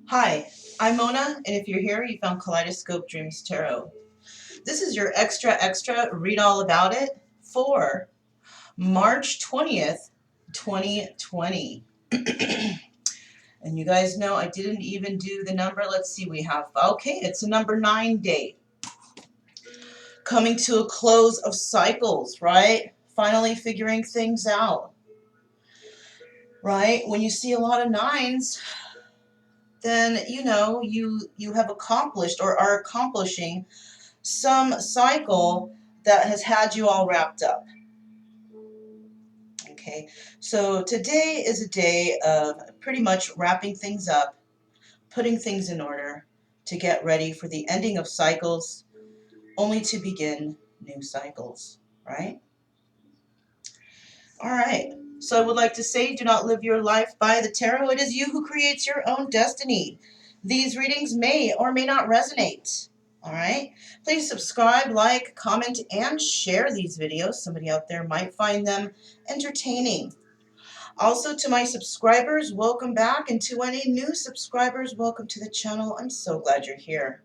Hi, I'm Mona, and if you're here, you found Kaleidoscope Dreams Tarot. This is your extra read all about it for March 20th, 2020. And you guys know I didn't even do the number. Let's see, we have, okay, it's a number 9 day. Coming to a close of cycles, right? Finally figuring things out, right? When you see a lot of 9s, then you have accomplished or are accomplishing some cycle that has had you all wrapped up. Okay, so today is a day of pretty much wrapping things up, putting things in order to get ready for the ending of cycles, only to begin new cycles, right? All right, so I would like to say, do not live your life by the tarot. It is you who creates your own destiny. These readings may or may not resonate. All right, please subscribe, like, comment, and share these videos. Somebody out there might find them entertaining. Also, to my subscribers, welcome back, and to any new subscribers, welcome to the channel. I'm so glad you're here.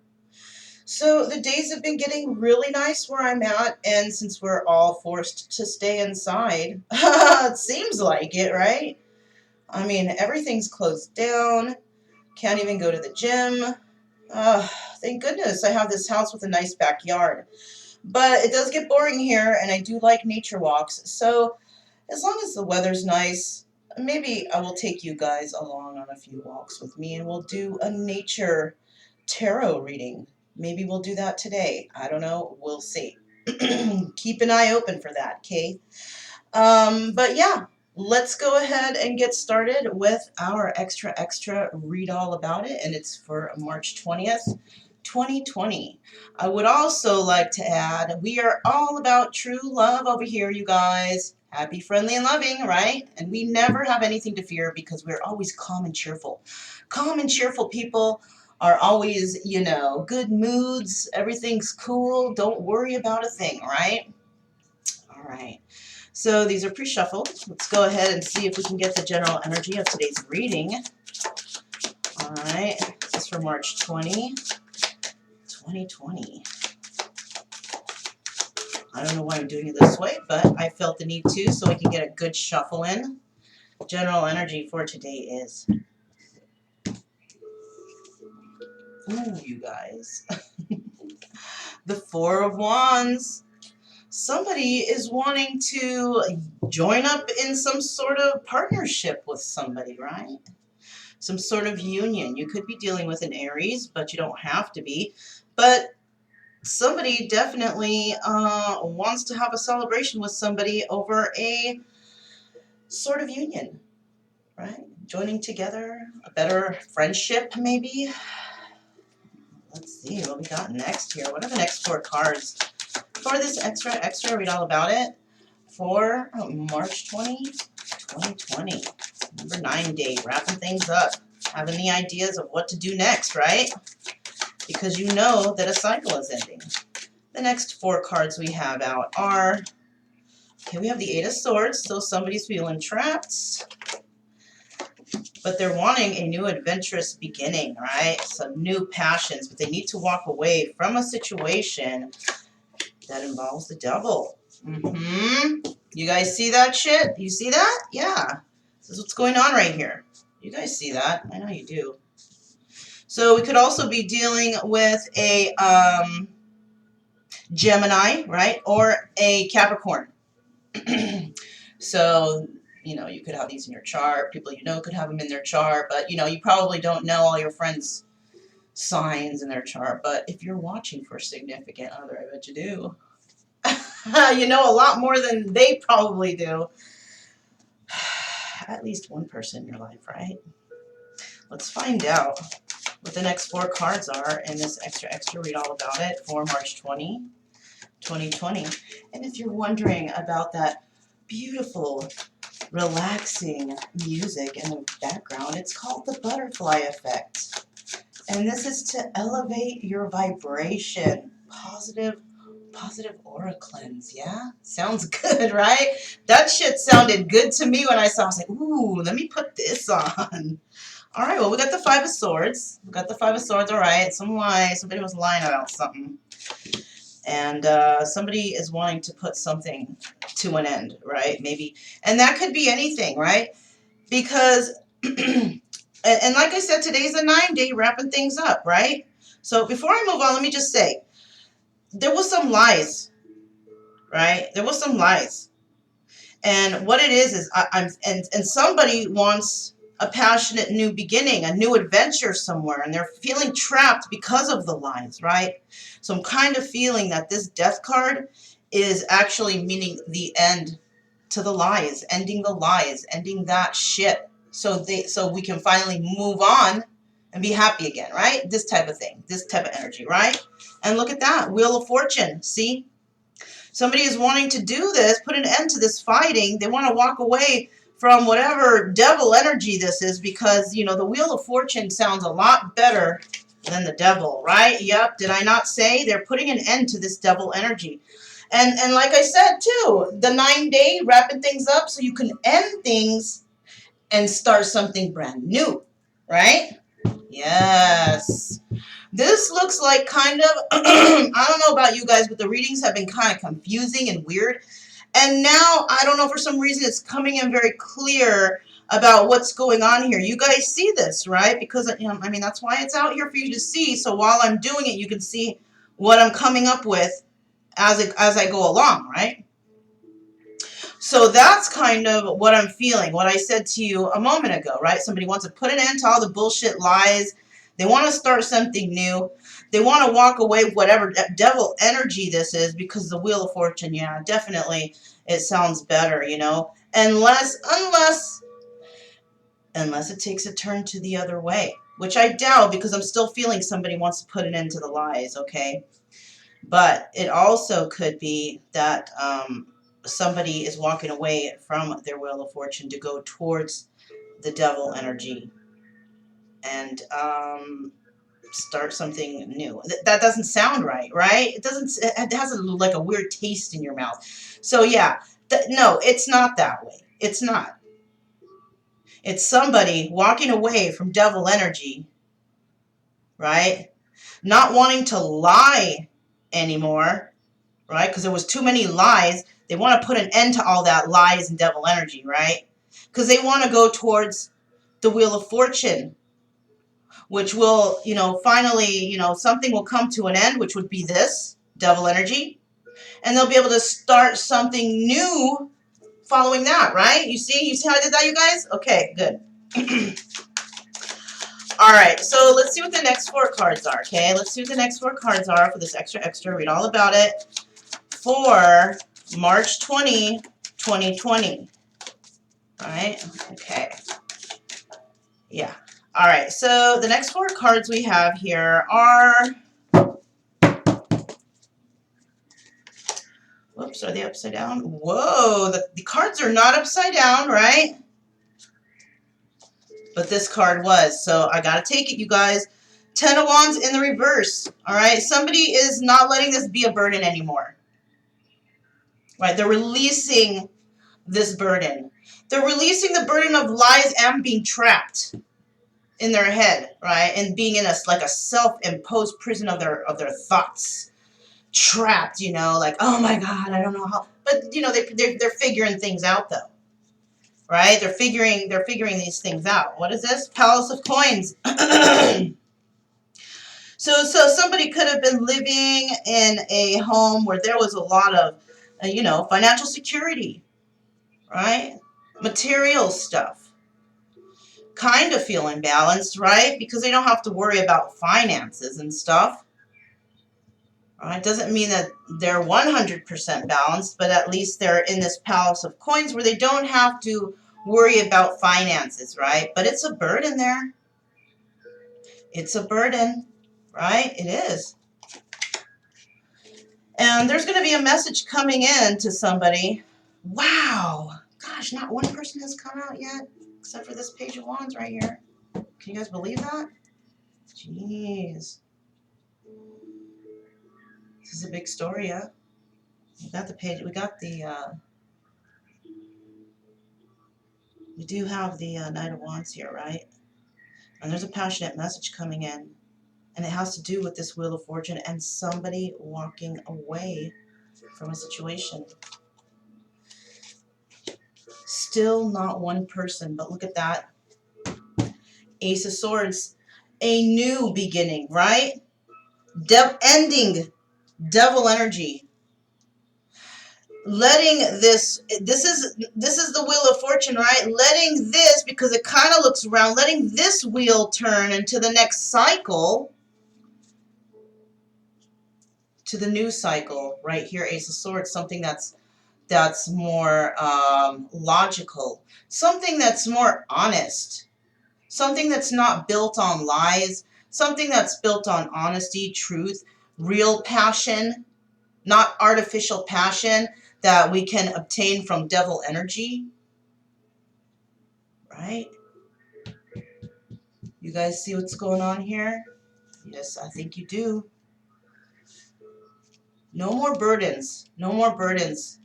So the days have been getting really nice where I'm at, and since we're all forced to stay inside, it seems like it, right? I mean, everything's closed down, can't even go to the gym. Thank goodness I have this house with a nice backyard. But it does get boring here, and I do like nature walks, so as long as the weather's nice, maybe I will take you guys along on a few walks with me, and we'll do a nature tarot reading. Maybe we'll do that today. I don't know. We'll see. Keep an eye open for that, okay? But yeah, let's go ahead and get started with our extra read all about it, and it's for March 20th, 2020. I would also like to add, we are all about true love over here, you guys. Happy, friendly, and loving, right? And we never have anything to fear because we're always calm and cheerful. Calm and cheerful people are always, good moods. Everything's cool. Don't worry about a thing, right? All right. So these are pre-shuffled. Let's go ahead and see if we can get the general energy of today's reading. All right. This is for March 20, 2020. I don't know why I'm doing it this way, but I felt the need to so we can get a good shuffle in. General energy for today is, ooh, you guys, the Four of Wands. Somebody is wanting to join up in some sort of partnership with somebody, right? Some sort of union. You could be dealing with an Aries, but you don't have to be. But somebody definitely wants to have a celebration with somebody over a sort of union, right? Joining together, a better friendship, maybe. Let's see what we got next here. What are the next 4 cards for this extra read all about it for March 20, 2020. Number 9 day, wrapping things up, having the ideas of what to do next, right? Because you know that a cycle is ending. The next 4 cards we have out are, okay, we have the Eight of Swords, so somebody's feeling trapped, but they're wanting a new adventurous beginning, right? Some new passions, but they need to walk away from a situation that involves the devil. You guys see that shit? You see that? Yeah. This is what's going on right here. You guys see that? I know you do. So we could also be dealing with a Gemini, right? Or a Capricorn. So, you could have these in your chart. People could have them in their chart, but, you probably don't know all your friends' signs in their chart. But if you're watching for a significant other, I bet you do. You know a lot more than they probably do. At least one person in your life, right? Let's find out what the next 4 cards are in this extra read all about it for March 20, 2020. And if you're wondering about that beautiful, relaxing music in the background, it's called the butterfly effect. And this is to elevate your vibration. Positive aura cleanse, yeah? Sounds good, right? That shit sounded good to me when I saw it. I was like, ooh, let me put this on. All right, well, we got the Five of Swords. We got the Five of Swords, all right. Somebody was lying about something. And somebody is wanting to put something to an end, right? Maybe. And that could be anything, right? Because, and like I said, today's a 9-day wrapping things up, right? So before I move on, let me just say, there was some lies, right? There was some lies. And what it is and somebody wants a passionate new beginning, a new adventure somewhere, and they're feeling trapped because of the lies, right? So I'm kind of feeling that this death card is actually meaning the end to the lies, ending that shit. So we can finally move on and be happy again, right? This type of thing, this type of energy, right? And look at that, Wheel of Fortune, see? Somebody is wanting to do this, put an end to this fighting. They want to walk away from whatever devil energy this is because, you know, the Wheel of Fortune sounds a lot better than the devil, right? Yep, did I not say? They're putting an end to this devil energy. And like I said, too, the 9-day wrapping things up so you can end things and start something brand new, right? Yes. This looks like kind of, I don't know about you guys, but the readings have been kind of confusing and weird. And now, I don't know, for some reason, it's coming in very clear about what's going on here. You guys see this, right? Because, you know, I mean, that's why it's out here for you to see. So while I'm doing it, you can see what I'm coming up with as I go along, right? So that's kind of what I'm feeling, what I said to you a moment ago, right? Somebody wants to put an end to all the bullshit lies. They want to start something new. They want to walk away with whatever devil energy this is because the Wheel of Fortune, yeah, definitely it sounds better, you know? Unless it takes a turn to the other way, which I doubt because I'm still feeling somebody wants to put an end to the lies, okay? But it also could be that somebody is walking away from their Wheel of Fortune to go towards the devil energy and start something new. That doesn't sound right, right? It doesn't. It has like a weird taste in your mouth. So yeah, no, it's not that way. It's not. It's somebody walking away from devil energy, right? Not wanting to lie anymore, right? Because there was too many lies. They want to put an end to all that lies and devil energy, right? Because they want to go towards the Wheel of Fortune, which will, you know, finally, you know, something will come to an end, which would be this devil energy, and they'll be able to start something new following that, right? You see how I did that, you guys? Okay, good. All right, so let's see what the next 4 cards are, okay? Let's see what the next 4 cards are for this extra. Read all about it for March 20, 2020. All right, okay. Yeah. All right, so the next 4 cards we have here are... Whoops, are they upside down? Whoa, the cards are not upside down, right? But this card was, so I gotta take it, you guys. 10 of Wands in the reverse, all right? Somebody is not letting this be a burden anymore, right? They're releasing this burden. They're releasing the burden of lies and being trapped in their head, right? And being in like a self-imposed prison of their thoughts. Trapped, you know, like, oh my God, I don't know how. But, you know, they're figuring things out, though. Right? They're figuring these things out. What is this? Palace of Coins. So somebody could have been living in a home where there was a lot of, you know, financial security, right? Material stuff. Kind of feeling balanced, right? Because they don't have to worry about finances and stuff. It doesn't mean that they're 100% balanced, but at least they're in this Palace of Coins where they don't have to worry about finances, right? But it's a burden there. It's a burden, right? It is. And there's going to be a message coming in to somebody. Wow. Gosh, not one person has come out yet, except for this Page of Wands right here. Can you guys believe that? Jeez. This is a big story, yeah? We got the page, we do have the Knight of Wands here, right? And there's a passionate message coming in. And it has to do with this Wheel of Fortune and somebody walking away from a situation. Still not one person, but look at that. Ace of Swords. A new beginning, right? Ending devil energy. Letting this is the Wheel of Fortune, right? Letting this, because it kind of looks around, letting this wheel turn into the next cycle, to the new cycle right here. Ace of Swords, something that's more logical, something that's more honest, something that's not built on lies, something that's built on honesty, truth, real passion, not artificial passion that we can obtain from devil energy, right? You guys see what's going on here? Yes, I think you do. No more burdens. No more burdens.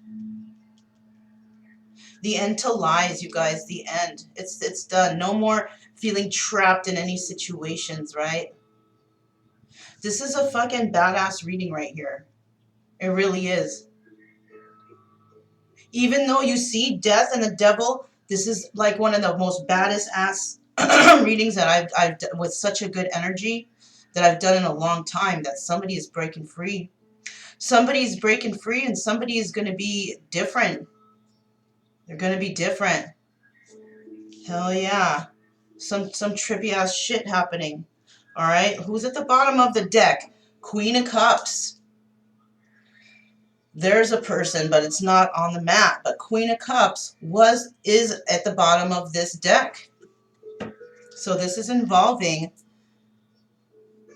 The end to lies, you guys. The end. It's done. No more feeling trapped in any situations, right? This is a fucking badass reading right here. It really is. Even though you see death and the devil, this is like one of the most baddest ass readings that I've done with such a good energy that I've done in a long time. That somebody is breaking free. Somebody's breaking free, and somebody is going to be different. They're going to be different. Hell yeah. Some trippy ass shit happening. All right. Who's at the bottom of the deck? Queen of Cups. There's a person, but it's not on the map. But Queen of Cups is at the bottom of this deck. So this is involving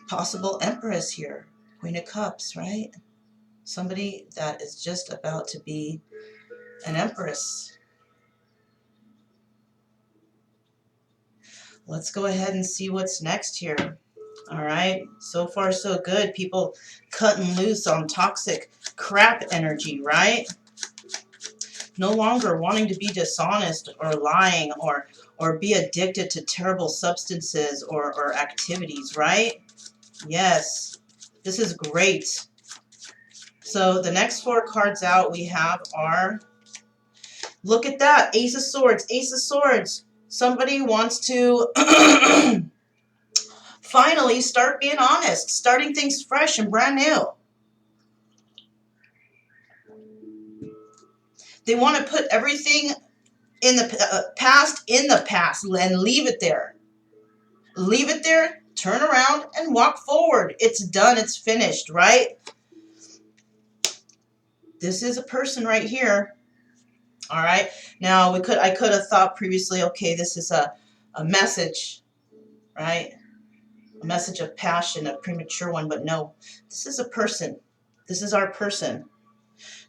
possible Empress here. Queen of Cups, right? Somebody that is just about to be an Empress. Let's go ahead and see what's next here. All right. So far, so good. People cutting loose on toxic crap energy, right? No longer wanting to be dishonest or lying or be addicted to terrible substances or activities, right? Yes. This is great. So the next 4 cards out we have are, look at that, Ace of Swords, Ace of Swords. Somebody wants to finally start being honest, starting things fresh and brand new. They want to put everything in the past and leave it there. Leave it there, turn around, and walk forward. It's done. It's finished, right? This is a person right here. All right. Now, I could have thought previously, okay, this is a message, right? A message of passion, a premature one, but no. This is a person. This is our person.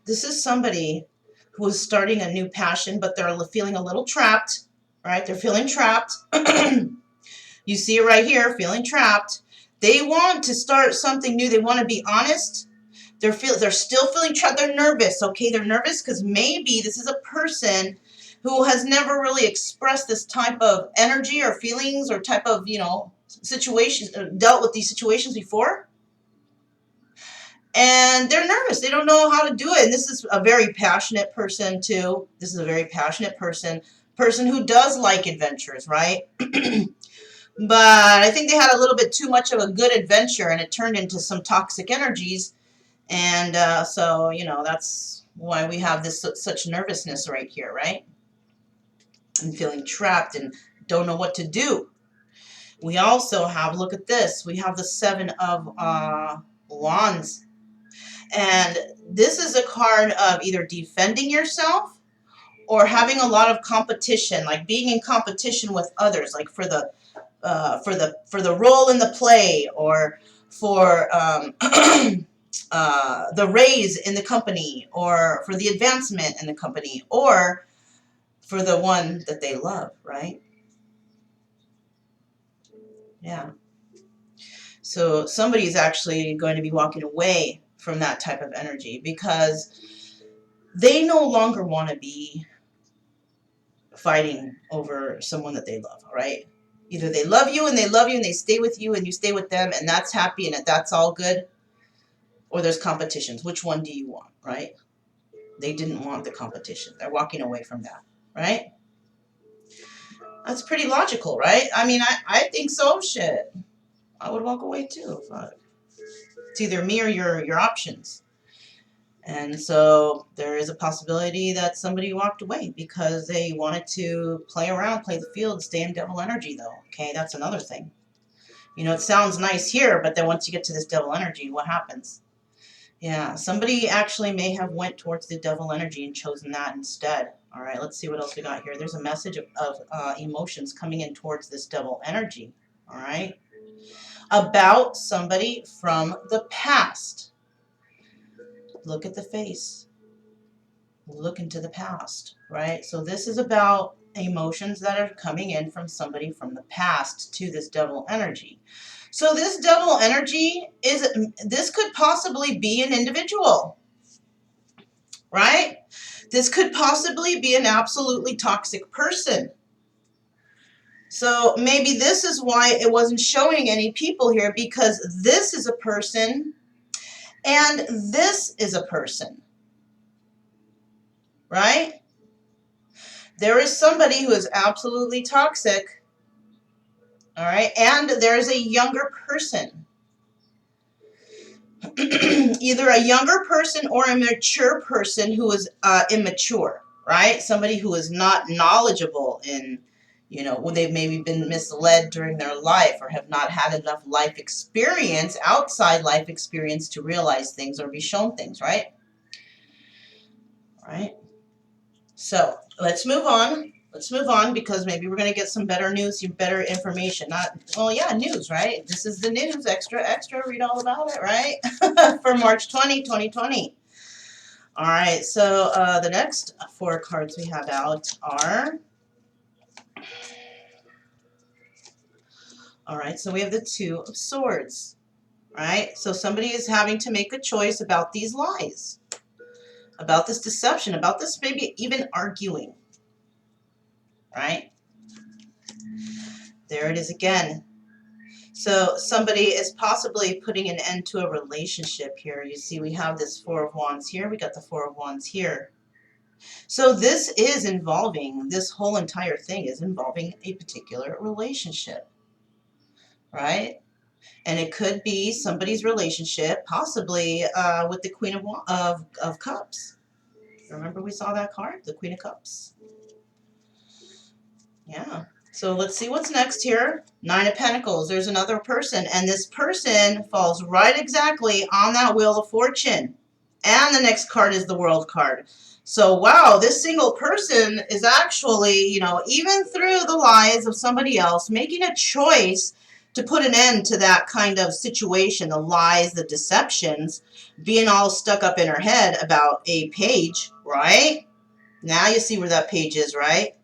This is somebody who is starting a new passion, but they're feeling a little trapped, right? They're feeling trapped. You see it right here, feeling trapped. They want to start something new. They want to be honest. They're still feeling trapped. They're nervous, okay? They're nervous because maybe this is a person who has never really expressed this type of energy or feelings or type of, situations, dealt with these situations before. And they're nervous. They don't know how to do it. And this is a very passionate person, too. This is a very passionate person who does like adventures, right? But I think they had a little bit too much of a good adventure, and it turned into some toxic energies. And so, that's why we have this such nervousness right here, right? And feeling trapped and don't know what to do. We also have, look at this, we have the 7 of Wands. And this is a card of either defending yourself or having a lot of competition, like being in competition with others, like for the role in the play, or for the raise in the company, or for the advancement in the company, or for the one that they love, right? Yeah. So somebody's actually going to be walking away from that type of energy because they no longer want to be fighting over someone that they love, right? Either they love you and they love you and they stay with you and you stay with them and that's happy and that's all good, or there's competitions. Which one do you want, right? They didn't want the competition. They're walking away from that, right? That's pretty logical, right? I mean, I think so. Shit. I would walk away too. It's either me or your options. And so there is a possibility that somebody walked away because they wanted to play around, play the field, stay in devil energy though. Okay, that's another thing. You know, it sounds nice here, but then once you get to this devil energy, what happens? Yeah, somebody actually may have went towards the devil energy and chosen that instead. All right, let's see what else we got here. There's a message of emotions coming in towards this devil energy. All right, about somebody from the past. Look at the face. Look into the past, right? So this is about emotions that are coming in from somebody from the past to this devil energy. So this devil energy this could possibly be an individual, right? This could possibly be an absolutely toxic person. So maybe this is why it wasn't showing any people here, because this is a person and this is a person, right? There is somebody who is absolutely toxic, all right, and there's a younger person. Either a younger person or a mature person who is immature, right? Somebody who is not knowledgeable in, you know, when they've maybe been misled during their life or have not had enough life experience, outside life experience, to realize things or be shown things, right? Right? So let's move on. Let's move on, because maybe we're going to get some better news, some better information. Not, well, yeah, news, right? This is the news. Extra, extra. Read all about it, right? For March 20, 2020. All right. So the next 4 cards we have out are... All right. So we have the 2 of Swords, right? So somebody is having to make a choice about these lies, about this deception, about this maybe even arguing. Right? There it is again. So somebody is possibly putting an end to a relationship here. You see, we have this 4 of Wands here. We got the 4 of Wands here. So this is involving, this whole entire thing is involving a particular relationship. Right? And it could be somebody's relationship, possibly with the Queen of Cups. Remember we saw that card, the Queen of Cups. Yeah. So let's see what's next here. 9 of Pentacles. There's another person, and this person falls right exactly on that Wheel of Fortune. And the next card is the World card. So, wow, this single person is actually, you know, even through the lies of somebody else, making a choice to put an end to that kind of situation, the lies, the deceptions, being all stuck up in her head about a page, right? Now you see where that page is, right?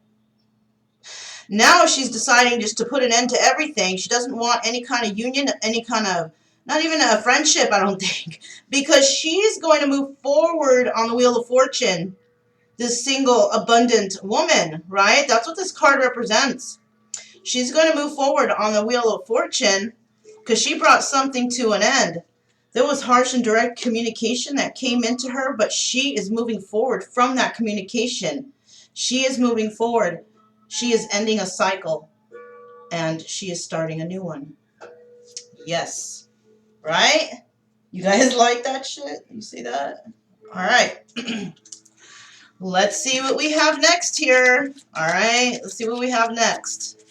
Now she's deciding just to put an end to everything. She doesn't want any kind of union, any kind of, not even a friendship, I don't think, because she's going to move forward on the Wheel of Fortune, this single, abundant woman, right? That's what this card represents. She's going to move forward on the Wheel of Fortune because she brought something to an end. There was harsh and direct communication that came into her, but she is moving forward from that communication. She is moving forward. She is ending a cycle, and she is starting a new one. Yes. Right? You guys like that shit? You see that? All right. Let's see what we have next here. All right. Let's see what we have next.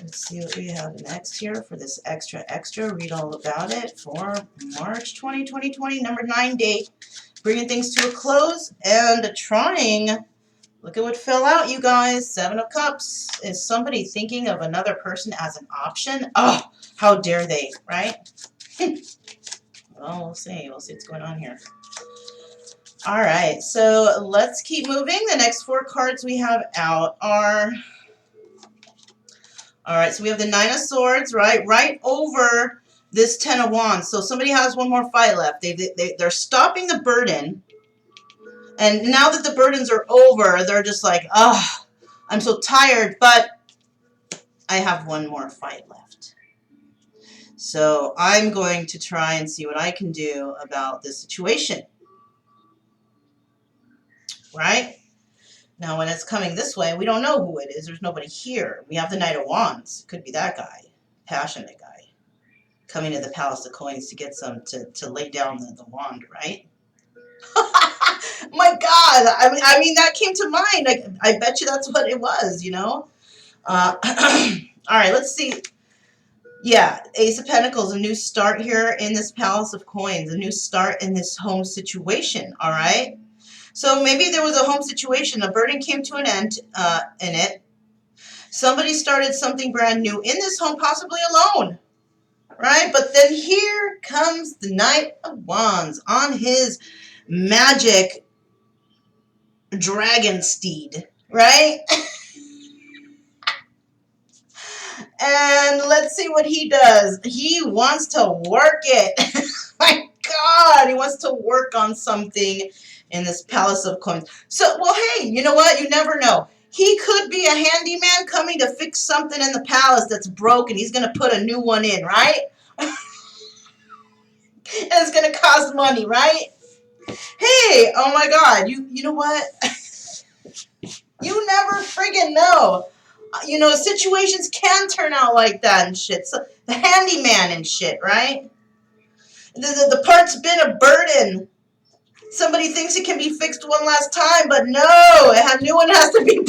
Let's see what we have next here for this extra, extra. Read all about it for March 20, 2020, number 9 date. Bringing things to a close and trying... Look at what fell out, you guys. 7 of Cups. Is somebody thinking of another person as an option? Oh, how dare they, right? Well, we'll see. We'll see what's going on here. All right, so let's keep moving. The next 4 cards we have out are... All right, so we have the 9 of Swords, right? Right over this 10 of Wands. So somebody has one more fight left. They're stopping the burden. And now that the burdens are over, they're just like, oh, I'm so tired. But I have one more fight left. So I'm going to try and see what I can do about this situation. Right? Now, when it's coming this way, we don't know who it is. There's nobody here. We have the Knight of Wands. Could be that guy. Passionate guy. Coming to the Palace of Coins to get some, to lay down the wand, right? My God. I mean, that came to mind. I bet you that's what it was, you know? All right, let's see. Yeah, Ace of Pentacles, a new start here in this Palace of Coins, a new start in this home situation, all right? So maybe there was a home situation, a burden came to an end in it. Somebody started something brand new in this home, possibly alone, right? But then here comes the Knight of Wands on his magic dragon steed, right? And let's see what he does. He wants to work it. My God, he wants to work on something in this Palace of Coins. So, well, hey, you know what? You never know. He could be a handyman coming to fix something in the palace that's broken. He's going to put a new one in, right? And it's going to cost money, right? Hey, oh my God, you know what? You never friggin' know. You know, situations can turn out like that and shit. So, the handyman and shit, right? The part's been a burden. Somebody thinks it can be fixed one last time, but no, a new one has to be.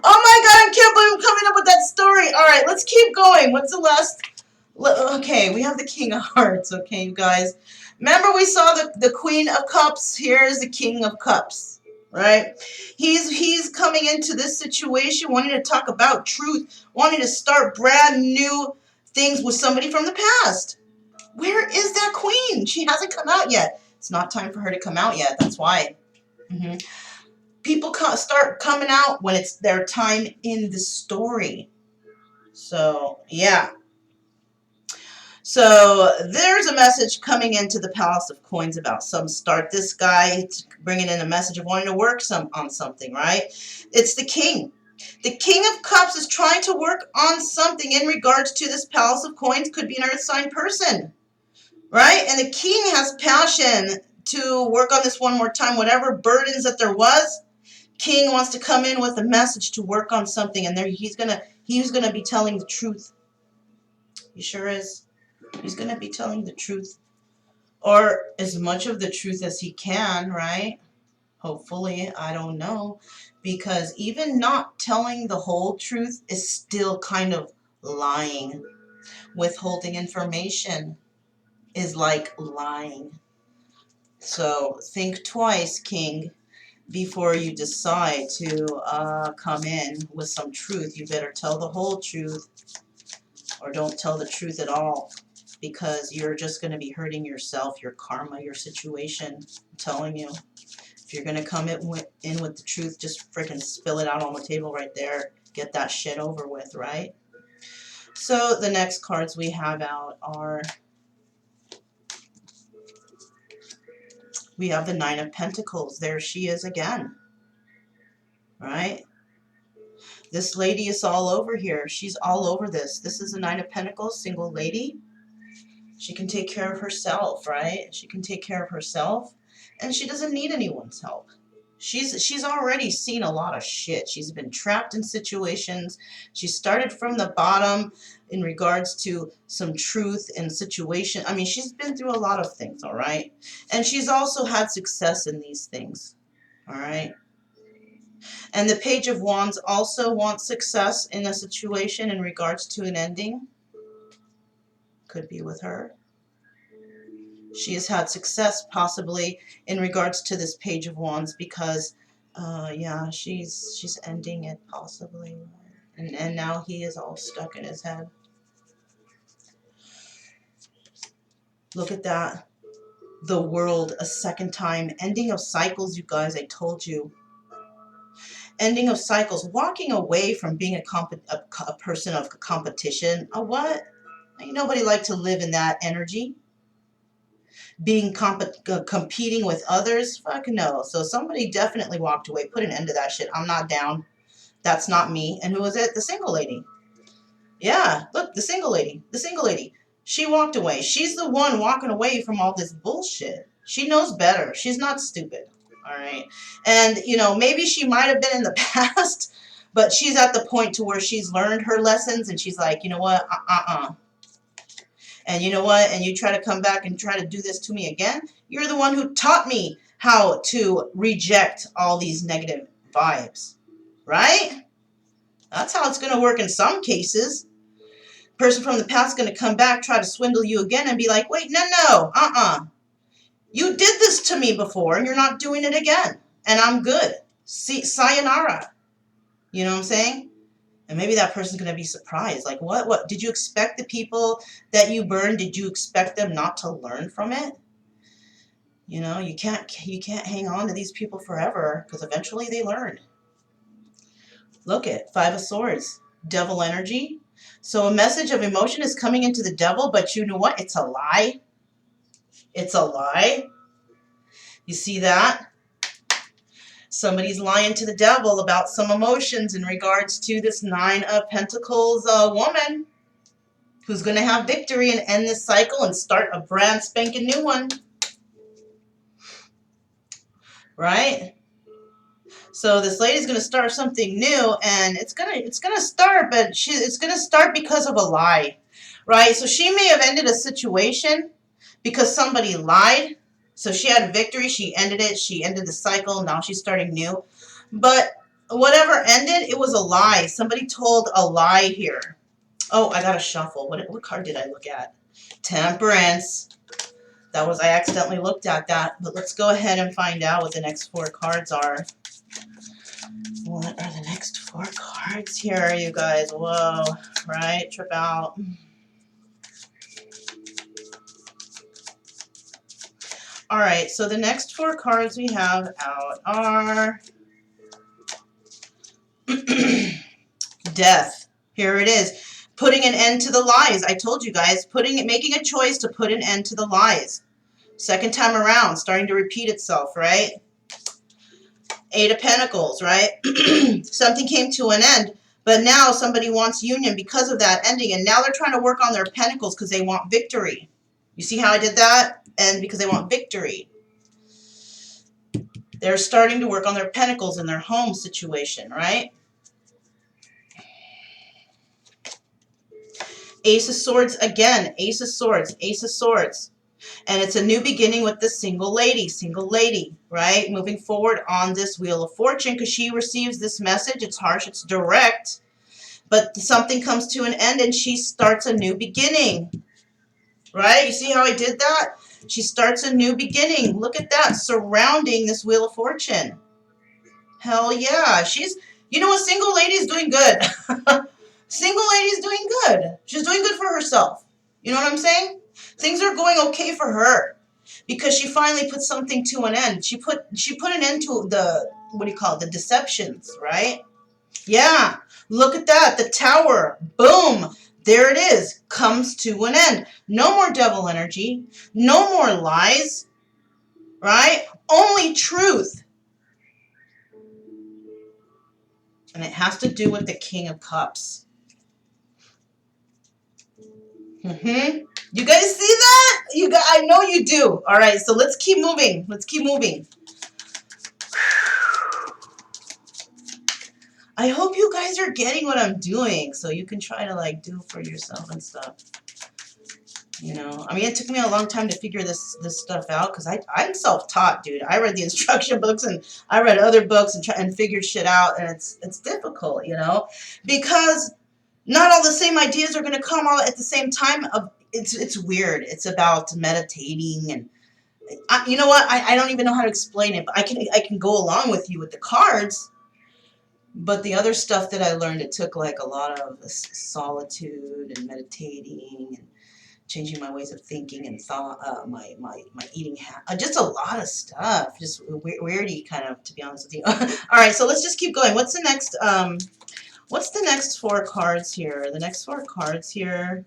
Oh my God, I can't believe I'm coming up with that story. All right, let's keep going. What's the last? Okay, we have the King of Hearts. Okay, you guys. Remember we saw the Queen of Cups. Here's the King of Cups, right? He's coming into this situation wanting to talk about truth, wanting to start brand new things with somebody from the past. Where is that queen? She hasn't come out yet. It's not time for her to come out yet. That's why. People start coming out when it's their time in the story. So, yeah. So, there's a message coming into the Palace of Coins about some start. This guy bringing in a message of wanting to work on something, right? It's the king. The King of Cups is trying to work on something in regards to this Palace of Coins. Could be an earth sign person. Right? And the king has passion to work on this one more time. Whatever burdens that there was, king wants to come in with a message to work on something. And he's gonna be telling the truth. He sure is. He's gonna be telling the truth. Or as much of the truth as he can, right? Hopefully, I don't know. Because even not telling the whole truth is still kind of lying. Withholding information is like lying. So think twice, King, before you decide to come in with some truth. You better tell the whole truth or don't tell the truth at all, because you're just going to be hurting yourself, your karma, your situation. I'm telling you. If you're going to come in with the truth, just freaking spill it out on the table right there. Get that shit over with, right? So the next cards we have out are... We have the Nine of Pentacles. There she is again. Right? This lady is all over here. She's all over this. This is a Nine of Pentacles, single lady. She can take care of herself, right? She can take care of herself, and she doesn't need anyone's help. She's already seen a lot of shit. She's been trapped in situations. She started from the bottom in regards to some truth and situation. I mean, she's been through a lot of things, all right? And she's also had success in these things, all right? And the Page of Wands also wants success in a situation in regards to an ending. Could be with her. She has had success possibly in regards to this Page of Wands because, yeah, she's ending it possibly. And now he is all stuck in his head. Look at that. The World a second time. Ending of cycles, you guys, I told you. Ending of cycles. Walking away from being a person of competition. A what? Ain't nobody like to live in that energy. Being competing with others? Fuck no. So somebody definitely walked away. Put an end to that shit. I'm not down. That's not me. And who was it? The single lady. Yeah, look, the single lady. The single lady. She walked away. She's the one walking away from all this bullshit. She knows better. She's not stupid. All right. And, you know, maybe she might have been in the past, but she's at the point to where she's learned her lessons and she's like, you know what? And you know what? And you try to come back and try to do this to me again? You're the one who taught me how to reject all these negative vibes. Right? That's how it's going to work in some cases. Person from the past is going to come back, try to swindle you again and be like, wait, no, you did this to me before and you're not doing it again. And I'm good. See, sayonara. You know what I'm saying? And maybe that person's going to be surprised. Like, what? Did you expect the people that you burned, did you expect them not to learn from it? You know, you can't hang on to these people forever because eventually they learn. Look at Five of Swords. Devil energy. So a message of emotion is coming into the devil, but you know what? It's a lie. It's a lie. You see that? Somebody's lying to the devil about some emotions in regards to this Nine of Pentacles woman who's going to have victory and end this cycle and start a brand spanking new one. Right? So this lady's going to start something new, and it's gonna start, but it's going to start because of a lie. Right? So she may have ended a situation because somebody lied. So she had victory, she ended it, she ended the cycle, now she's starting new. But whatever ended, it was a lie. Somebody told a lie here. Oh, I got to shuffle. What card did I look at? Temperance. That was, I accidentally looked at that. But let's go ahead and find out what the next 4 cards are. What are the next 4 cards here, you guys? Whoa, right? Trip out. All right, so the next 4 cards we have out are Death. Here it is. Putting an end to the lies. I told you guys, making a choice to put an end to the lies. Second time around, starting to repeat itself, right? 8 of Pentacles, right? Something came to an end, but now somebody wants union because of that ending, and now they're trying to work on their pentacles because they want victory. You see how I did that? And because they want victory. They're starting to work on their pentacles in their home situation, right? Ace of Swords again. Ace of Swords. Ace of Swords. And it's a new beginning with the single lady, right? Moving forward on this Wheel of Fortune because she receives this message. It's harsh, it's direct. But something comes to an end and she starts a new beginning. Right? You see how I did that? She starts a new beginning. Look at that, surrounding this Wheel of Fortune. Hell yeah. You know what, single lady's doing good. Single lady's doing good. She's doing good for herself. You know what I'm saying? Things are going okay for her because she finally put something to an end. She put an end to the, what do you call it, the deceptions, right? Yeah. Look at that. The Tower. Boom. There it is. Comes to an end. No more devil energy. No more lies. Right? Only truth. And it has to do with the King of Cups. You guys see that? I know you do. All right, so let's keep moving. Let's keep moving. I hope you guys are getting what I'm doing so you can try to like do for yourself and stuff. You know, I mean, it took me a long time to figure this stuff out because I'm self-taught, dude. I read the instruction books and I read other books and figured shit out, and it's difficult, you know, because not all the same ideas are going to come all at the same time. It's weird. It's about meditating and you know what? I don't even know how to explain it, but I can go along with you with the cards. But the other stuff that I learned, it took like a lot of solitude and meditating and changing my ways of thinking and thought, my eating just a lot of stuff, just weirdy kind of, to be honest with you. All right, so let's just keep going. What's the next 4 cards here? The next 4 cards here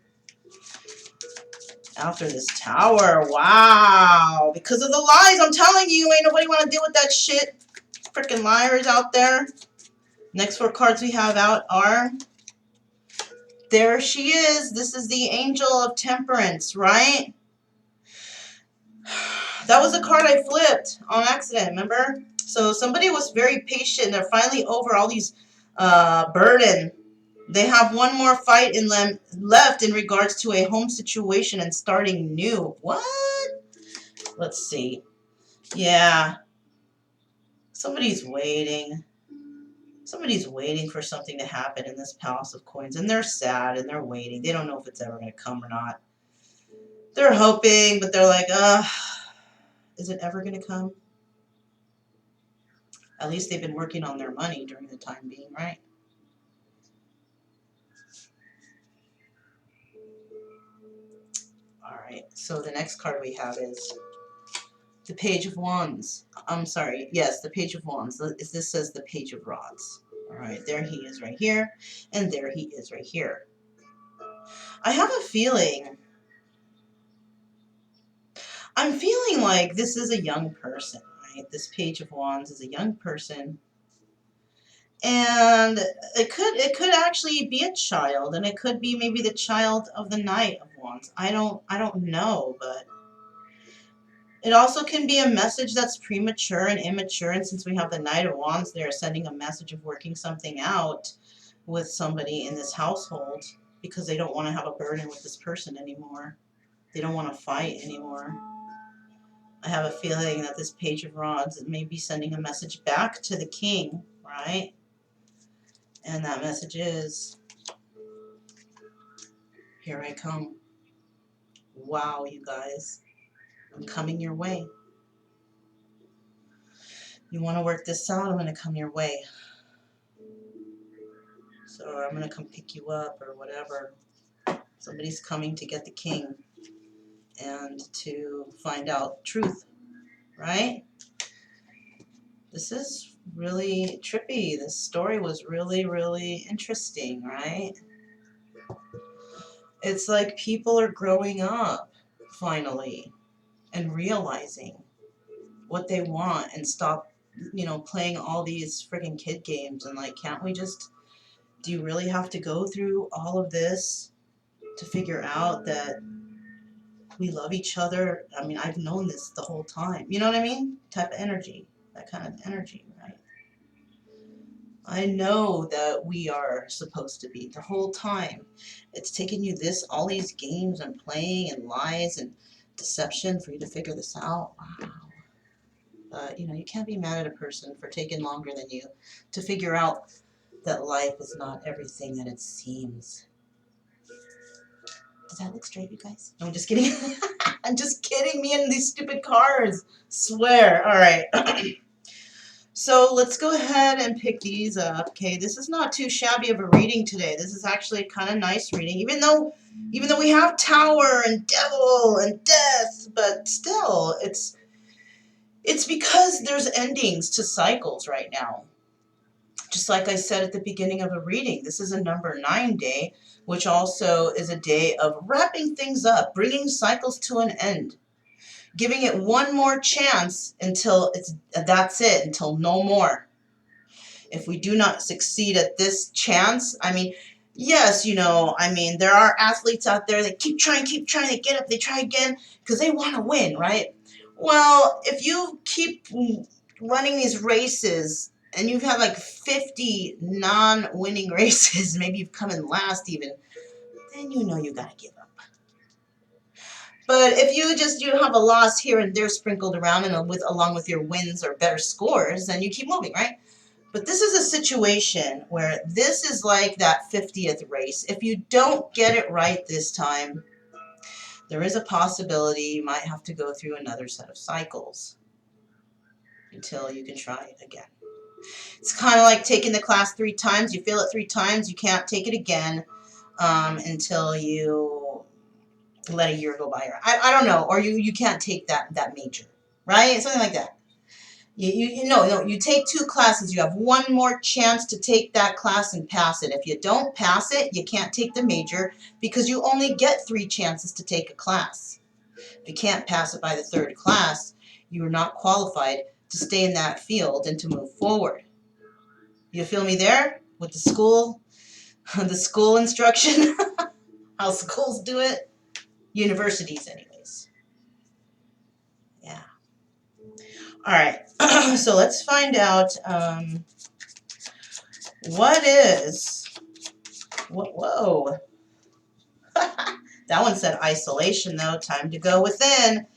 after this Tower. Wow, because of the lies, I'm telling you, ain't nobody want to deal with that shit. Freaking liars out there. Next 4 cards we have out are, there she is. This is the Angel of Temperance, right? That was a card I flipped on accident, remember? So somebody was very patient. They're finally over all these burden. They have one more fight in them left in regards to a home situation and starting new. What? Let's see. Yeah. Somebody's waiting. Somebody's waiting for something to happen in this Palace of Coins. And they're sad and they're waiting. They don't know if it's ever going to come or not. They're hoping, but they're like, is it ever going to come? At least they've been working on their money during the time being, right? Alright, so the next card we have is the Page of Wands. I'm sorry, yes, the Page of Wands. This says the Page of Rods. Alright, there he is right here, and there he is right here. I have a feeling, I'm feeling like this is a young person, right? This Page of Wands is a young person. And it could actually be a child, and it could be maybe the child of the Knight of Wands. I don't know, but it also can be a message that's premature and immature, and since we have the Knight of Wands, they're sending a message of working something out with somebody in this household because they don't want to have a burden with this person anymore. They don't want to fight anymore. I have a feeling that this Page of Rods may be sending a message back to the king, right? And that message is, here I come. Wow, you guys. I'm coming your way. You want to work this out? I'm going to come your way. So I'm going to come pick you up or whatever. Somebody's coming to get the king and to find out truth, right? This is really trippy. This story was really, really interesting, right? It's like people are growing up, finally, and realizing what they want and stop, playing all these friggin' kid games and like, can't we just, do you really have to go through all of this to figure out that we love each other? I mean, I've known this the whole time. You know what I mean? Type of energy, that kind of energy, right? I know that we are supposed to be the whole time. It's taken you all these games and playing and lies and deception for you to figure this out. Wow. But, you can't be mad at a person for taking longer than you to figure out that life is not everything that it seems. Does that look straight, you guys? No, I'm just kidding. I'm just kidding. Me and these stupid cards. Swear. All right. So let's go ahead and pick these up. Okay, this is not too shabby of a reading today. This is actually kind of nice reading, even though we have Tower and Devil and Death, but still, it's because there's endings to cycles right now. Just like I said at the beginning of a reading, this is a number 9 day, which also is a day of wrapping things up, bringing cycles to an end, giving it one more chance until that's it, until no more. If we do not succeed at this chance, I mean, yes, there are athletes out there that keep trying, they get up, they try again, because they want to win, right? Well, if you keep running these races, and you've had like 50 non-winning races, maybe you've come in last even, then you got to give up. But if you have a loss here and there sprinkled around and along with your wins or better scores, then you keep moving, right? But this is a situation where this is like that 50th race. If you don't get it right this time, there is a possibility you might have to go through another set of cycles until you can try it again. It's kind of like taking the class 3 times. You fail it 3 times, you can't take it again until you let a year go by. Or I don't know, or you can't take that major, right? Something like that. You take 2 classes, you have one more chance to take that class and pass it. If you don't pass it, you can't take the major because you only get 3 chances to take a class. If you can't pass it by the 3rd class, you are not qualified to stay in that field and to move forward. You feel me there? With the school, the school instruction, how schools do it, universities anyways. Yeah. All right, so let's find out whoa. That one said isolation though. Time to go within.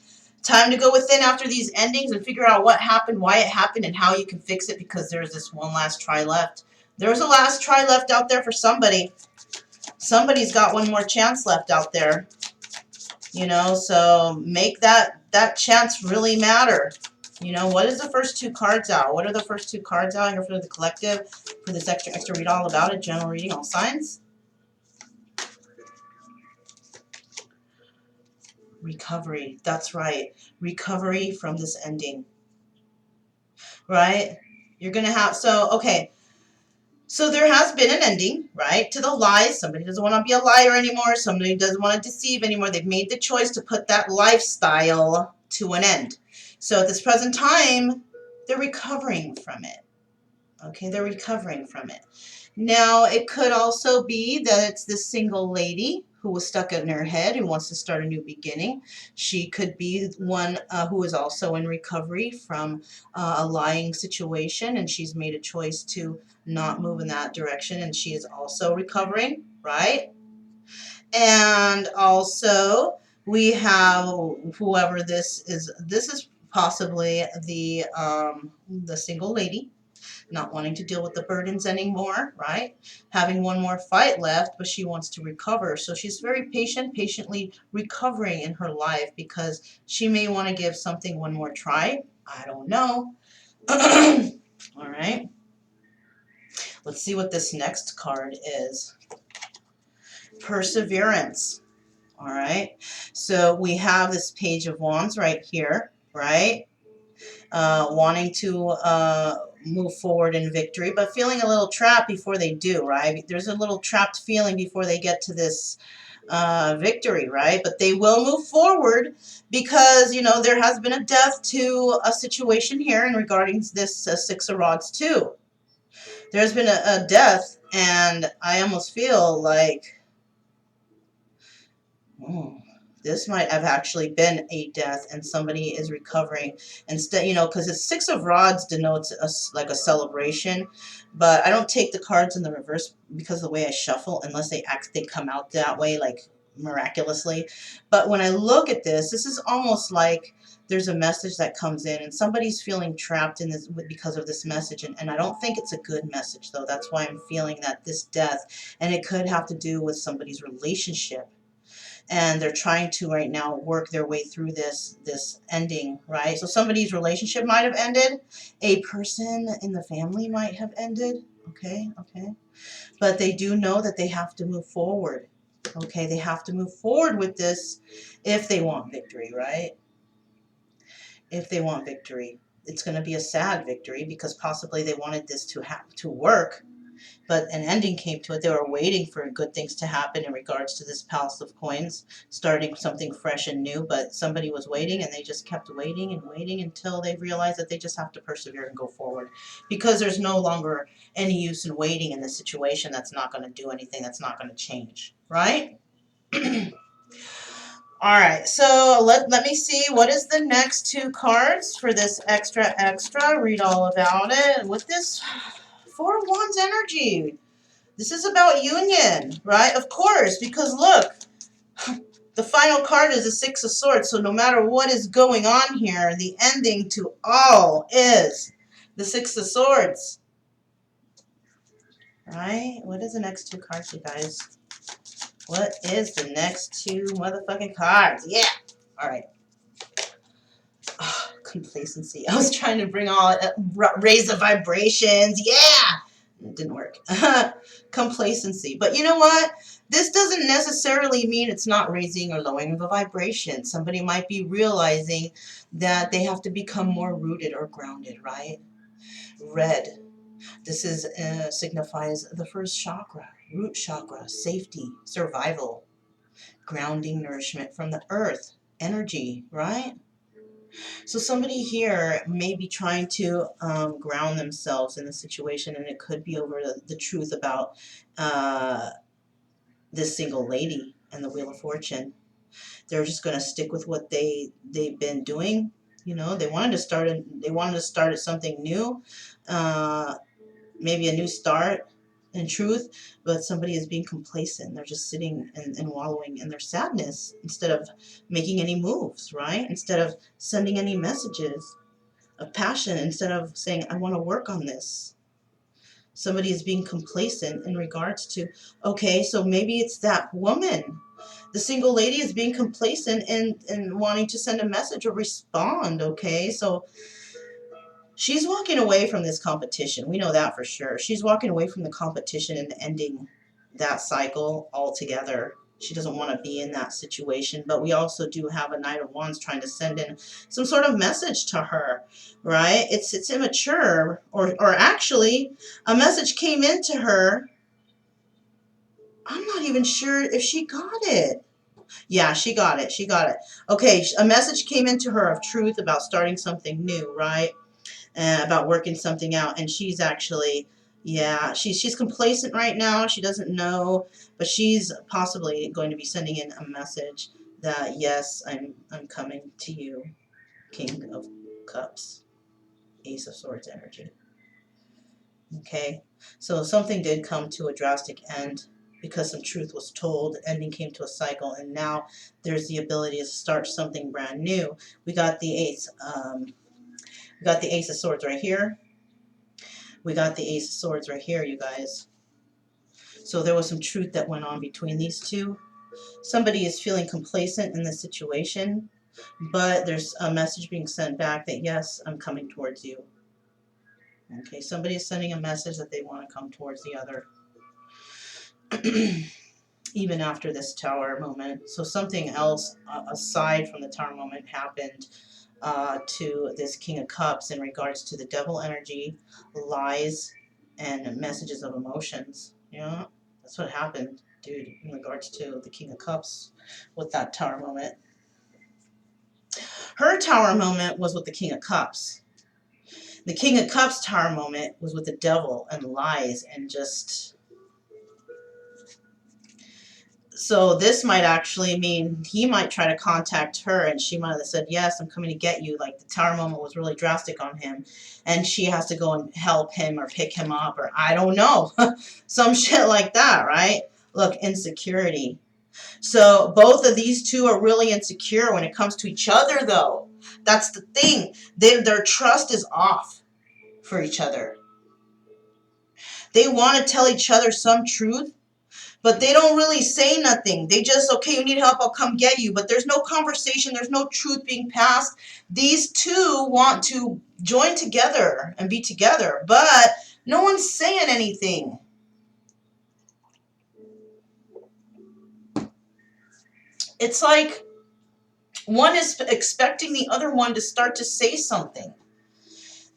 Time to go within after these endings and figure out what happened, why it happened, and how you can fix it, because there's this one last try left. There's a last try left out there for somebody. Somebody's got one more chance left out there. You know, so make that chance really matter. You know, what is the first two cards out? What are the first two cards out here for the collective? For this extra read all about it, general reading, all signs. Recovery. That's right. Recovery from this ending. Right? You're going to have, so, okay. So there has been an ending, right, to the lies. Somebody doesn't want to be a liar anymore. Somebody doesn't want to deceive anymore. They've made the choice to put that lifestyle to an end. So at this present time, they're recovering from it. Okay, they're recovering from it. Now, it could also be that it's this single lady who was stuck in her head, who wants to start a new beginning. She could be one who is also in recovery from a lying situation, and she's made a choice to not move in that direction, and she is also recovering, right? And also, we have whoever this is possibly the single lady, not wanting to deal with the burdens anymore, right? Having one more fight left, but she wants to recover. So she's very patiently recovering in her life, because she may want to give something one more try. I don't know. All right. Let's see what this next card is. Perseverance. All right. So we have this Page of Wands right here, right? Wanting to move forward in victory, but feeling a little trapped before they do, right? There's a little trapped feeling before they get to this victory, right? But they will move forward, because, you know, there has been a death to a situation here, and regarding this Six of Rods too. There's been a death, and I almost feel like, this might have actually been a death, and somebody is recovering instead, you know, because it's Six of Rods denotes like a celebration, but I don't take the cards in the reverse because of the way I shuffle, unless they come out that way, like miraculously. But when I look at this is almost like there's a message that comes in, and somebody's feeling trapped in this because of this message, and I don't think it's a good message, though. That's why I'm feeling that this death, and it could have to do with somebody's relationship. And they're trying to right now work their way through this ending, right? So somebody's relationship might have ended. A person in the family might have ended. Okay. But they do know that they have to move forward. Okay, they have to move forward with this if they want victory, right? If they want victory. It's going to be a sad victory, because possibly they wanted this to work, but an ending came to it. They were waiting for good things to happen in regards to this Palace of Coins, starting something fresh and new, but somebody was waiting, and they just kept waiting and waiting until they realized that they just have to persevere and go forward, because there's no longer any use in waiting in this situation that's not going to do anything, that's not going to change, right? All right, so let me see, what is the next two cards for this extra? Read all about it with this Four of Wands energy. This is about union, right? Of course, because look, the final card is the Six of Swords, so no matter what is going on here, the ending to all is the Six of Swords. Right? What is the next two cards, you guys? What is the next two motherfucking cards? Yeah! Alright. Oh, complacency. I was trying to bring all, raise the vibrations. Yeah! It didn't work. Complacency. But you know what? This doesn't necessarily mean it's not raising or lowering the vibration. Somebody might be realizing that they have to become more rooted or grounded, right? Red. This is signifies the first chakra, root chakra, safety, survival, grounding, nourishment from the earth, energy, right? So somebody here may be trying to ground themselves in the situation, and it could be over the truth about uh, this single lady and the Wheel of Fortune. They're just going to stick with what they've been doing. You know, they wanted to start at something new, uh, maybe a new start in truth, but somebody is being complacent. They're just sitting and wallowing in their sadness instead of making any moves, right? Instead of sending any messages of passion, instead of saying, I want to work on this. Somebody is being complacent in regards to, okay, so maybe it's that woman. The single lady is being complacent and wanting to send a message or respond, okay? So she's walking away from this competition. We know that for sure. She's walking away from the competition and ending that cycle altogether. She doesn't want to be in that situation. But we also do have a Knight of Wands trying to send in some sort of message to her, right? It's immature, or actually a message came into her. I'm not even sure if she got it. Yeah, she got it. She got it. Okay, a message came into her of truth about starting something new, right? About working something out, and she's actually, yeah, she's complacent right now. She doesn't know, but she's possibly going to be sending in a message that, yes, I'm coming to you. King of Cups, Ace of Swords energy. Okay, so something did come to a drastic end because some truth was told. The ending came to a cycle, and now there's the ability to start something brand new. We got the Ace of Swords right here. We got the Ace of Swords right here, you guys. So there was some truth that went on between these two. Somebody is feeling complacent in this situation, but there's a message being sent back that, yes, I'm coming towards you. Okay, somebody is sending a message that they want to come towards the other. Even after this Tower moment. So something else aside from the Tower moment happened to this King of Cups in regards to the devil energy, lies, and messages of emotions. Yeah, that's what happened, dude, in regards to the King of Cups with that Tower moment. Her Tower moment was with the King of Cups. The King of Cups Tower moment was with the devil and lies and just... So this might actually mean he might try to contact her, and she might have said, yes, I'm coming to get you. Like, the Tower moment was really drastic on him, and she has to go and help him or pick him up, or I don't know. Some shit like that, right? Look, insecurity. So both of these two are really insecure when it comes to each other, though. That's the thing. Their trust is off for each other. They want to tell each other some truth, but they don't really say nothing. They just, okay, you need help, I'll come get you. But there's no conversation. There's no truth being passed. These two want to join together and be together, but no one's saying anything. It's like one is expecting the other one to start to say something.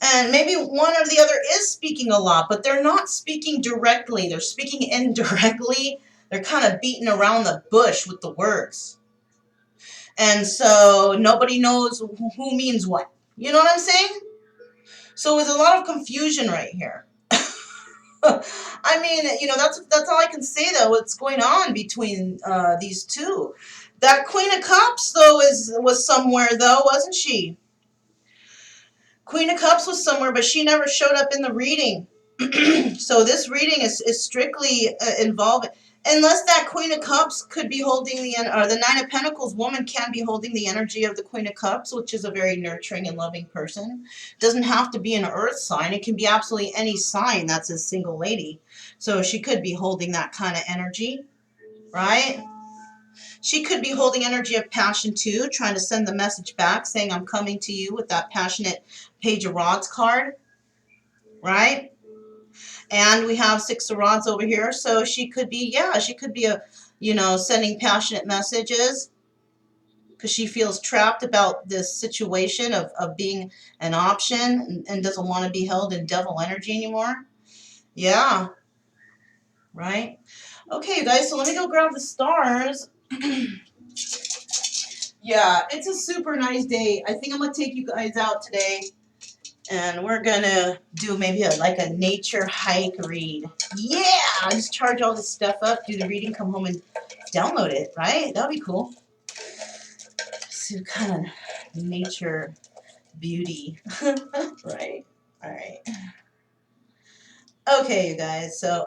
And maybe one or the other is speaking a lot, but they're not speaking directly. They're speaking indirectly. They're kind of beating around the bush with the words. And so nobody knows who means what. You know what I'm saying? So there's a lot of confusion right here. I mean, you know, that's all I can say, though, what's going on between these two. That Queen of Cups, though, was somewhere, though, wasn't she? Queen of Cups was somewhere, but she never showed up in the reading. So this reading is strictly involving, unless that Queen of Cups could be holding or the Nine of Pentacles woman can be holding the energy of the Queen of Cups, which is a very nurturing and loving person. Doesn't have to be an earth sign. It can be absolutely any sign that's a single lady. So she could be holding that kind of energy, right? She could be holding energy of passion too, trying to send the message back saying, I'm coming to you, with that passionate Page of Rods card, right? And we have Six of Rods over here. So she could be, yeah, she could be sending passionate messages because she feels trapped about this situation of being an option and doesn't want to be held in devil energy anymore. Yeah. Right? Okay, you guys, so let me go grab the stars. Yeah, it's a super nice day. I think I'm gonna take you guys out today, and we're gonna do maybe like a nature hike read. Yeah, just charge all this stuff up, do the reading, come home and download it. Right? That'd be cool. Some kind of nature beauty, right? All right. Okay, you guys. So,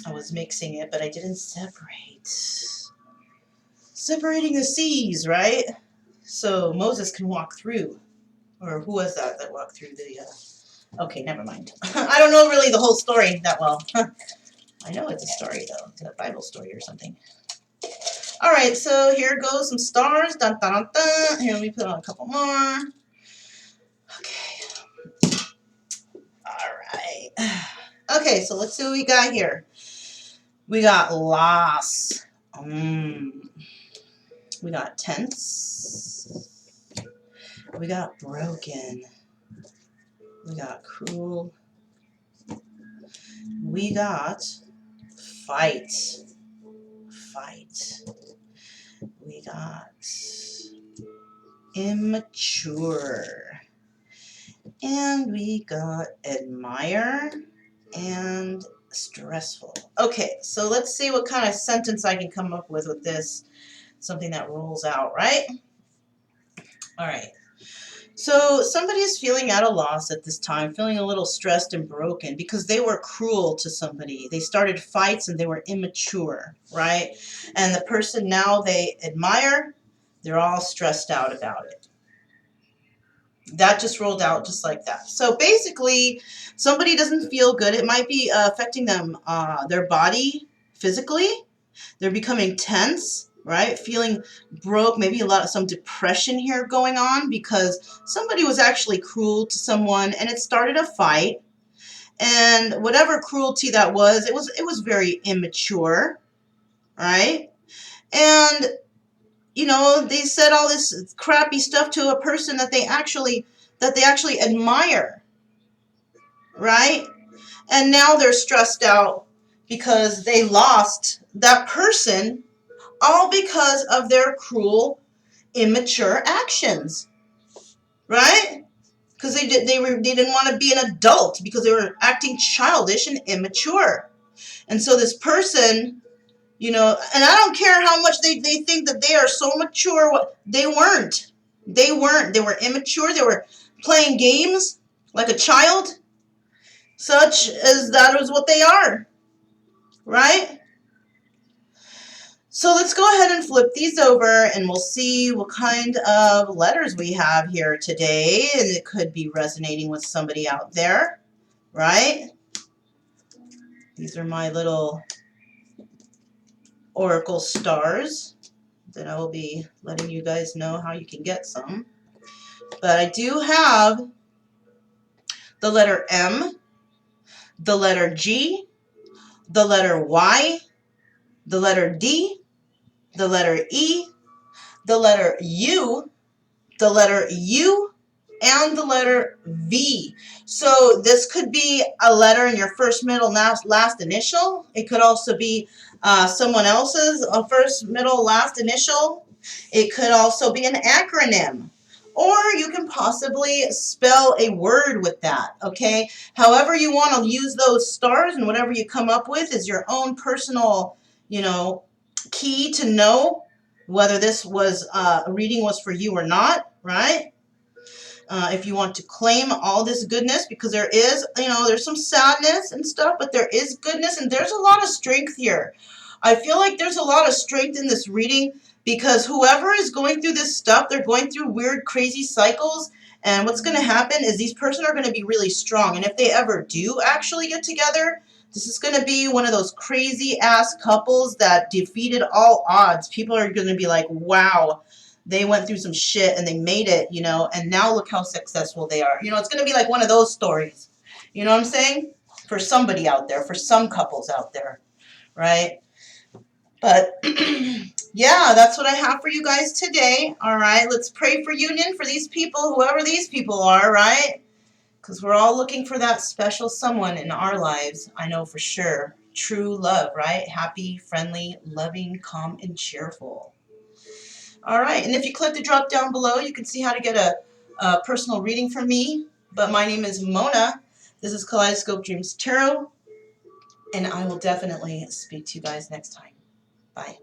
I was mixing it, but I didn't separate. Separating the seas, right? So Moses can walk through. Or who was that walked through the... Okay, never mind. I don't know really the whole story that well. I know it's a story, though. It's a Bible story or something. All right, so here goes some stars. Dun, dun, dun, dun. Here, let me put on a couple more. Okay. All right. Okay, so let's see what we got here. We got loss. We got tense. We got broken. We got cruel. We got fight. Fight. We got immature. And we got admire and stressful. Okay, so let's see what kind of sentence I can come up with this. Something that rolls out, right? All right. So somebody is feeling at a loss at this time, feeling a little stressed and broken because they were cruel to somebody. They started fights and they were immature, right? And the person now they admire, they're all stressed out about it. That just rolled out just like that. So basically, somebody doesn't feel good. It might be affecting them, their body physically. They're becoming tense, right? Feeling broke, maybe some depression here going on because somebody was actually cruel to someone and it started a fight. And whatever cruelty that was, it was very immature, right? And you know, they said all this crappy stuff to a person that they actually admire, right? And now they're stressed out because they lost that person, all because of their cruel, immature actions, right? Because they didn't want to be an adult because they were acting childish and immature. And so this person, you know, and I don't care how much they think that they are so mature. They weren't. They weren't. They were immature. They were playing games like a child, such as that is what they are, right? So let's go ahead and flip these over and we'll see what kind of letters we have here today. And it could be resonating with somebody out there, right? These are my little oracle stars that I will be letting you guys know how you can get some. But I do have the letter M, the letter G, the letter Y, the letter D, the letter E, the letter U, the letter U, and the letter V. So this could be a letter in your first, middle, last initial. It could also be someone else's first, middle, last initial. It could also be an acronym. Or you can possibly spell a word with that, okay? However you want to use those stars and whatever you come up with is your own personal, you know, key to know whether this was a reading was for you or not, right? If you want to claim all this goodness, because there is, you know, there's some sadness and stuff, but there is goodness and there's a lot of strength here. I feel like there's a lot of strength in this reading because whoever is going through this stuff, they're going through weird, crazy cycles. And what's going to happen is these person are going to be really strong. And if they ever do actually get together, this is going to be one of those crazy ass couples that defeated all odds. People are going to be like, wow, they went through some shit and they made it, you know, and now look how successful they are. You know, it's going to be like one of those stories. You know what I'm saying? For somebody out there, for some couples out there, right? But yeah, that's what I have for you guys today. All right, let's pray for union for these people, whoever these people are, right? Because we're all looking for that special someone in our lives. I know for sure. True love, right? Happy, friendly, loving, calm, and cheerful. All right, and if you click the drop down below, you can see how to get a personal reading from me. But my name is Mona. This is Kaleidoscope Dreams Tarot, and I will definitely speak to you guys next time. Bye.